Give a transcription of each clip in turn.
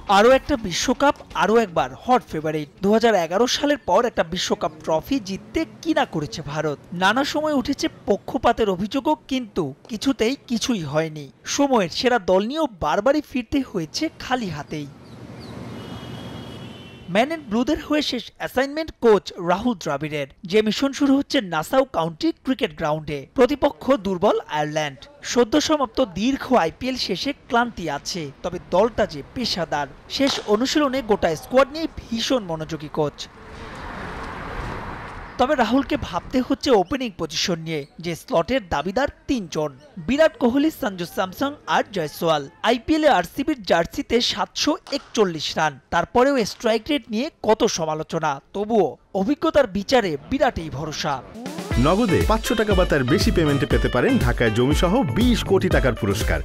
আরও একটা বিশ্বকাপ, আরও একবার হট ফেভারিট। 2011 সালের পর একটা বিশ্বকাপ ট্রফি জিততে কি না করেছে ভারত। নানা সময় উঠেছে পক্ষপাতের অভিযোগও, কিন্তু কিছুই হয়নি। সময়ের সেরা দল নিয়েও বারবারই ফিরতে হয়েছে খালি হাতেই। ম্যান অ্যান্ড ব্লুদের হয়ে শেষ অ্যাসাইনমেন্ট কোচ রাহুল দ্রাবিড়ের। যে মিশন শুরু হচ্ছে নাসাউ কাউন্টি ক্রিকেট গ্রাউন্ডে। প্রতিপক্ষ দুর্বল আয়ারল্যান্ড। সদ্য সমাপ্ত দীর্ঘ আইপিএল শেষে ক্লান্তি আছে, তবে দলটা যে পেশাদার। শেষ অনুশীলনে গোটা স্কোয়াড নিয়ে ভীষণ মনোযোগী কোচ। তবে রাহুলকে ভাবতে হচ্ছে ওপেনিং পজিশন নিয়ে, যে স্লটের দাবিদার 3 জন: বিরাট কোহলি, সঞ্জু স্যামসং আর জয়সওয়াল। আইপিএলে আরসিবির জার্সিতে 741 রান। তারপরেও স্ট্রাইক রেট নিয়ে কত সমালোচনা, তবুও অভিজ্ঞতার বিচারে বিরাটই ভরসা। নগদে 500 টাকা বা তার বেশি পেমেন্টে পেতে পারেন ঢাকায় জমিসহ 20 কোটি টাকার পুরস্কার।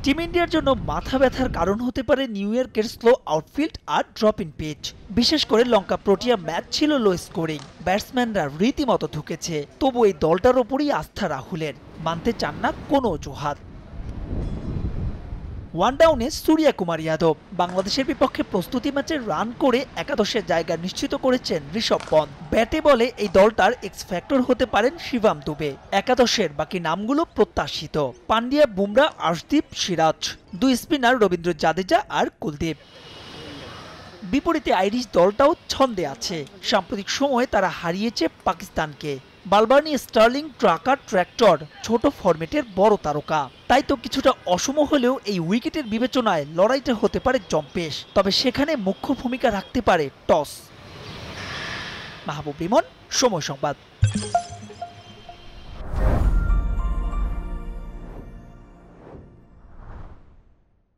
টিম ইন্ডিয়ার জন্য মাথা ব্যথার কারণ হতে পারে নিউ ইয়র্কের স্লো আউটফিল্ড আর ড্রপ ইন পিচ। বিশেষ করে লঙ্কা প্রোটিয়া ম্যাচ ছিল লো স্কোরিং, ব্যাটসম্যানরা রীতিমতো ঠুকেছে। তবু এই দলটার ওপরই আস্থা রাহুলের, মানতে চান না কোনো অজুহাত। ওয়ান ডাউনে সূর্যা কুমার যাদব বাংলাদেশের বিপক্ষে প্রস্তুতি ম্যাচে রান করে একাদশের জায়গা নিশ্চিত করেছেন ঋষভ পন্থ। ব্যাটে বলে এই দলটার এক্স ফ্যাক্টর হতে পারেন শিবম দুবে। একাদশের বাকি নামগুলো প্রত্যাশিত: পান্ডিয়া, বুমরা, আর্শদীপ, সিরাজ। 2 স্পিনার রবীন্দ্র জাদেজা আর কুলদীপ। বিপরীতে আইরিশ দলটাও ছন্দে আছে। সাম্প্রতিক সময়ে তারা হারিয়েছে পাকিস্তানকে। বালবার্নি, স্টার্লিং, ট্রাকার, ট্র্যাক্টর ছোট ফরম্যাটের বড় তারকা। তাই তো কিছুটা অসম হলেও এই উইকেটের বিবেচনায় লড়াইটা হতে পারে জম্পেশ। তবে সেখানে মুখ্য ভূমিকা রাখতে পারে টস। মাহবুব বিমন, সময় সংবাদ।